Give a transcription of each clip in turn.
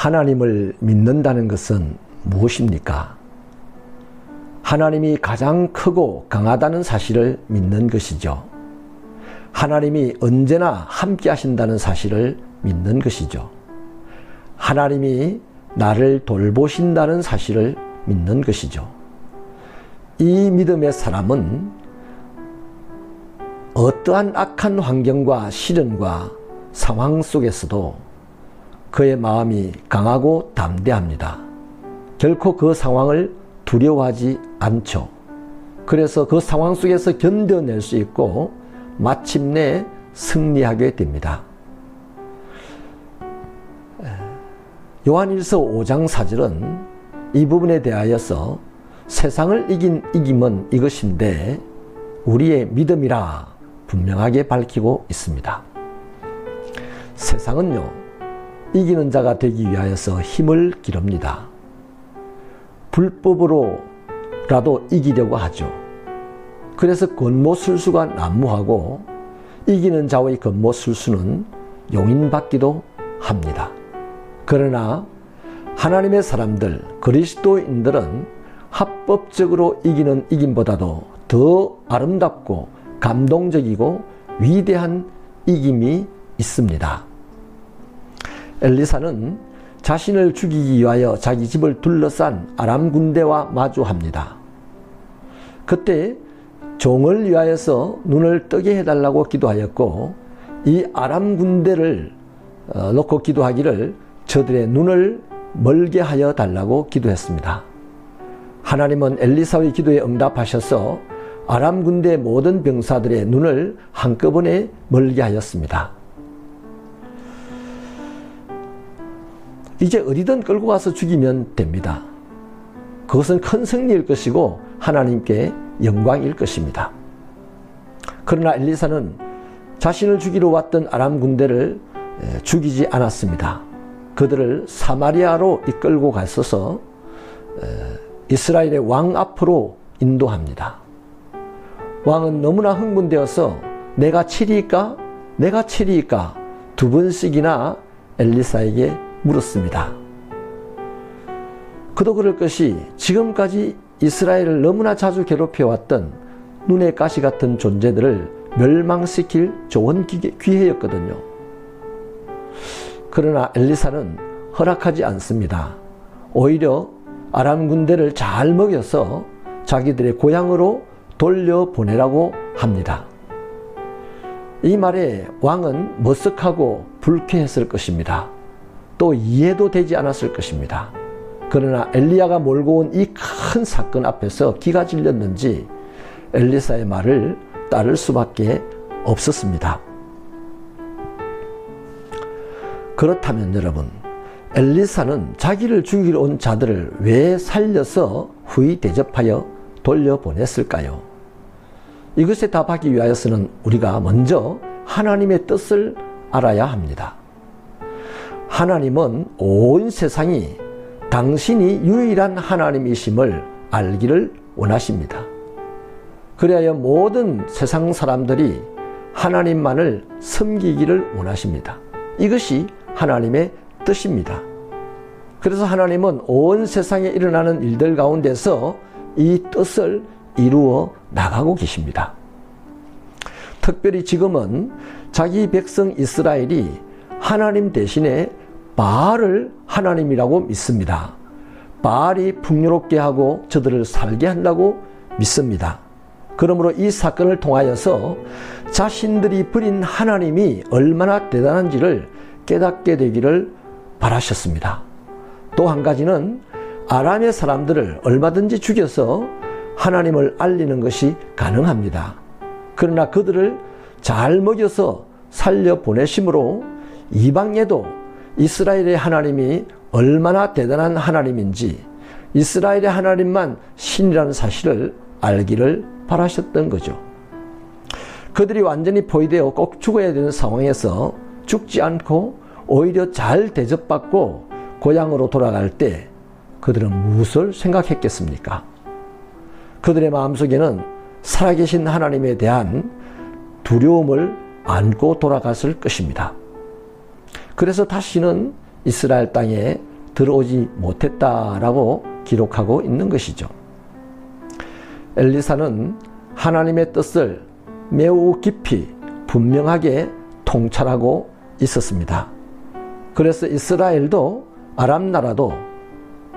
하나님을 믿는다는 것은 무엇입니까? 하나님이 가장 크고 강하다는 사실을 믿는 것이죠. 하나님이 언제나 함께 하신다는 사실을 믿는 것이죠. 하나님이 나를 돌보신다는 사실을 믿는 것이죠. 이 믿음의 사람은 어떠한 악한 환경과 시련과 상황 속에서도 그의 마음이 강하고 담대합니다. 결코 그 상황을 두려워하지 않죠. 그래서 그 상황 속에서 견뎌낼 수 있고 마침내 승리하게 됩니다. 요한일서 5장 4절은 이 부분에 대하여서 세상을 이긴 이김은 이것인데 우리의 믿음이라 분명하게 밝히고 있습니다. 세상은요, 이기는 자가 되기 위하여서 힘을 기릅니다. 불법으로라도 이기려고 하죠. 그래서 권모술수가 난무하고 이기는 자의 권모술수는 용인받기도 합니다. 그러나 하나님의 사람들, 그리스도인들은 합법적으로 이기는 이김보다도 더 아름답고 감동적이고 위대한 이김이 있습니다. 엘리사는 자신을 죽이기 위하여 자기 집을 둘러싼 아람 군대와 마주합니다. 그때 종을 위하여서 눈을 뜨게 해달라고 기도하였고, 이 아람 군대를 놓고 기도하기를 저들의 눈을 멀게 하여 달라고 기도했습니다. 하나님은 엘리사의 기도에 응답하셔서 아람 군대 모든 병사들의 눈을 한꺼번에 멀게 하였습니다. 이제 어디든 끌고 가서 죽이면 됩니다. 그것은 큰 승리일 것이고 하나님께 영광일 것입니다. 그러나 엘리사는 자신을 죽이러 왔던 아람 군대를 죽이지 않았습니다. 그들을 사마리아로 이끌고 갔어서 이스라엘의 왕 앞으로 인도합니다. 왕은 너무나 흥분되어서 내가 치리이까? 내가 치리이까? 두 번씩이나 엘리사에게 물었습니다. 그도 그럴 것이 지금까지 이스라엘을 너무나 자주 괴롭혀왔던 눈의 가시 같은 존재들을 멸망시킬 좋은 기회였거든요. 그러나 엘리사는 허락하지 않습니다. 오히려 아람 군대를 잘 먹여서 자기들의 고향으로 돌려보내라고 합니다. 이 말에 왕은 머쓱하고 불쾌했을 것입니다. 또 이해도 되지 않았을 것입니다. 그러나 엘리야가 몰고 온 이 큰 사건 앞에서 기가 질렸는지 엘리사의 말을 따를 수밖에 없었습니다. 그렇다면 여러분, 엘리사는 자기를 죽이러 온 자들을 왜 살려서 후히 대접하여 돌려보냈을까요? 이것에 답하기 위하여서는 우리가 먼저 하나님의 뜻을 알아야 합니다. 하나님은 온 세상이 당신이 유일한 하나님이심을 알기를 원하십니다. 그리하여 모든 세상 사람들이 하나님만을 섬기기를 원하십니다. 이것이 하나님의 뜻입니다. 그래서 하나님은 온 세상에 일어나는 일들 가운데서 이 뜻을 이루어 나가고 계십니다. 특별히 지금은 자기 백성 이스라엘이 하나님 대신에 바알을 하나님이라고 믿습니다. 바알이 풍요롭게 하고 저들을 살게 한다고 믿습니다. 그러므로 이 사건을 통하여서 자신들이 버린 하나님이 얼마나 대단한지를 깨닫게 되기를 바라셨습니다. 또 한 가지는 아람의 사람들을 얼마든지 죽여서 하나님을 알리는 것이 가능합니다. 그러나 그들을 잘 먹여서 살려보내심으로 이방에도 이스라엘의 하나님이 얼마나 대단한 하나님인지, 이스라엘의 하나님만 신이라는 사실을 알기를 바라셨던 거죠. 그들이 완전히 포위되어 꼭 죽어야 되는 상황에서 죽지 않고 오히려 잘 대접받고 고향으로 돌아갈 때 그들은 무엇을 생각했겠습니까? 그들의 마음속에는 살아계신 하나님에 대한 두려움을 안고 돌아갔을 것입니다. 그래서 다시는 이스라엘 땅에 들어오지 못했다라고 기록하고 있는 것이죠. 엘리사는 하나님의 뜻을 매우 깊이 분명하게 통찰하고 있었습니다. 그래서 이스라엘도 아람 나라도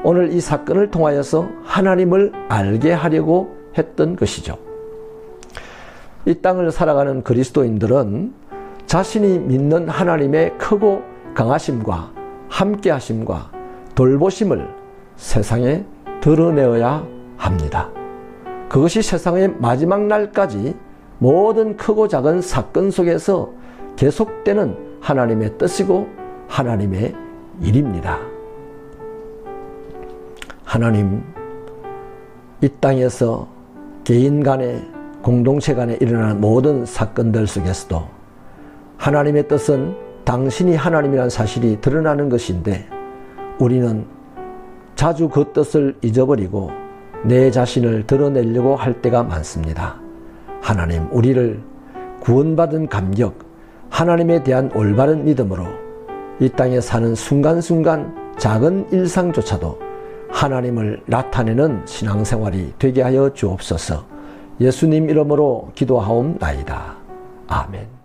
오늘 이 사건을 통하여서 하나님을 알게 하려고 했던 것이죠. 이 땅을 살아가는 그리스도인들은 자신이 믿는 하나님의 크고 강하심과 함께하심과 돌보심을 세상에 드러내어야 합니다. 그것이 세상의 마지막 날까지 모든 크고 작은 사건 속에서 계속되는 하나님의 뜻이고 하나님의 일입니다. 하나님, 이 땅에서 개인 간에 공동체 간에 일어나는 모든 사건들 속에서도 하나님의 뜻은 당신이 하나님이라는 사실이 드러나는 것인데 우리는 자주 그 뜻을 잊어버리고 내 자신을 드러내려고 할 때가 많습니다. 하나님, 우리를 구원받은 감격, 하나님에 대한 올바른 믿음으로 이 땅에 사는 순간순간 작은 일상조차도 하나님을 나타내는 신앙생활이 되게 하여 주옵소서. 예수님 이름으로 기도하옵나이다. 아멘.